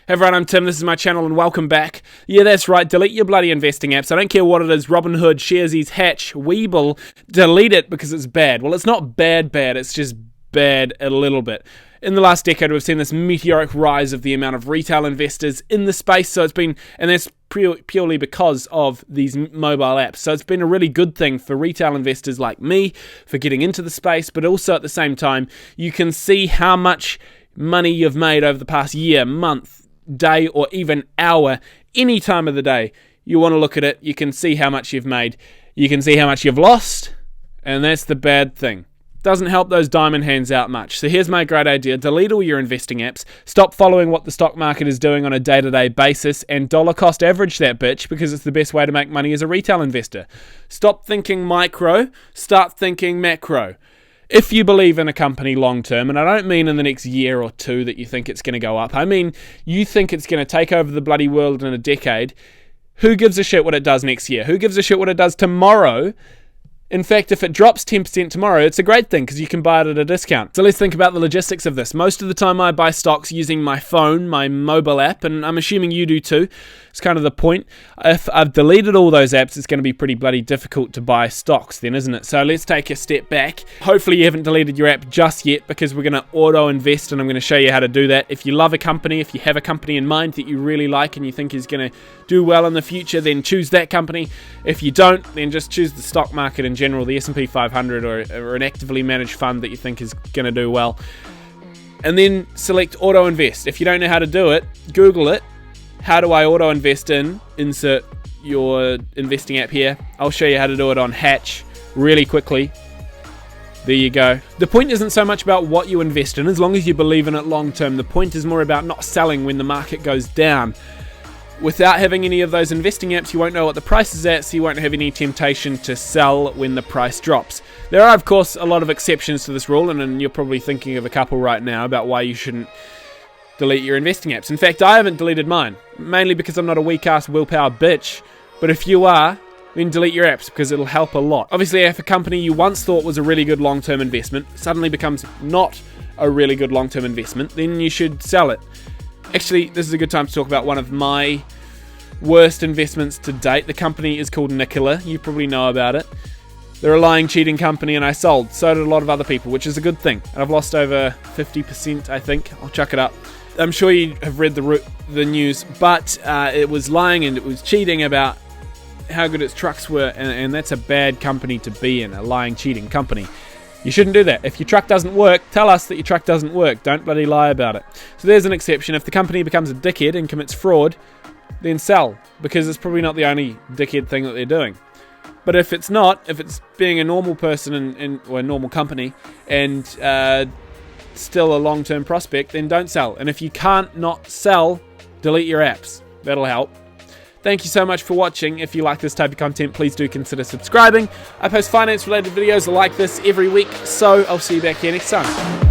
Hey everyone, I'm Tim, this is my channel and welcome back. Yeah, that's right, delete your bloody investing apps. I don't care what it is, Robinhood, Sharesies, Hatch, Weeble, delete it because it's bad. Well, it's not bad, it's just bad a little bit. In the last decade, we've seen this meteoric rise of the amount of retail investors in the space, so it's been, and that's purely because of these mobile apps. So it's been a really good thing for retail investors like me for getting into the space, but also at the same time, you can see how much money you've made over the past year, month, day, or even hour, any time of the day. You want to look at it, you can see how much you've made, you can see how much you've lost, and that's the bad thing. Doesn't help those diamond hands out much. So here's my great idea. Delete all your investing apps, stop following what the stock market is doing on a day-to-day basis, and dollar cost average that bitch because it's the best way to make money as a retail investor. Stop thinking micro, start thinking macro. If you believe in a company long term, and I don't mean in the next year or two that you think it's going to go up, I mean you think it's going to take over the bloody world in a decade, who gives a shit what it does next year? Who gives a shit what it does tomorrow? In fact, if it drops 10% tomorrow, it's a great thing because you can buy it at a discount. So let's think about the logistics of this. Most of the time I buy stocks using my phone, my mobile app, and I'm assuming you do too. It's kind of the point. If I've deleted all those apps, it's going to be pretty bloody difficult to buy stocks then, isn't it? So let's take a step back. Hopefully you haven't deleted your app just yet because we're going to auto-invest and I'm going to show you how to do that. If you love a company, if you have a company in mind that you really like and you think is going to do well in the future, then choose that company. If you don't, then just choose the stock market in general, the S&P 500 or an actively managed fund that you think is going to do well. And then select auto invest. If you don't know how to do it, Google it. How do I auto invest in? Insert your investing app here. I'll show you how to do it on Hatch really quickly. There you go. The point isn't so much about what you invest in, as long as you believe in it long term. The point is more about not selling when the market goes down. Without having any of those investing apps, you won't know what the price is at, so you won't have any temptation to sell when the price drops. There are, of course, a lot of exceptions to this rule, and you're probably thinking of a couple right now about why you shouldn't delete your investing apps. In fact, I haven't deleted mine, mainly because I'm not a weak-ass willpower bitch, but if you are, then delete your apps because it'll help a lot. Obviously, if a company you once thought was a really good long-term investment suddenly becomes not a really good long-term investment, then you should sell it. Actually, this is a good time to talk about one of my worst investments to date. The company is called Nikola. You probably know about it. They're a lying, cheating company, and I sold. So did a lot of other people, which is a good thing. And I've lost over 50%, I think. I'll chuck it up. I'm sure you have read the news, but it was lying and it was cheating about how good its trucks were, and that's a bad company to be in, a lying, cheating company. You shouldn't do that. If your truck doesn't work, tell us that your truck doesn't work. Don't bloody lie about it. So there's an exception. If the company becomes a dickhead and commits fraud, then sell, because it's probably not the only dickhead thing that they're doing. But if it's not, if it's being a normal person or a normal company and still a long-term prospect, then don't sell. And if you can't not sell, delete your apps. That'll help. Thank you so much for watching. If you like this type of content, please do consider subscribing. I post finance-related videos like this every week, so I'll see you back here next time.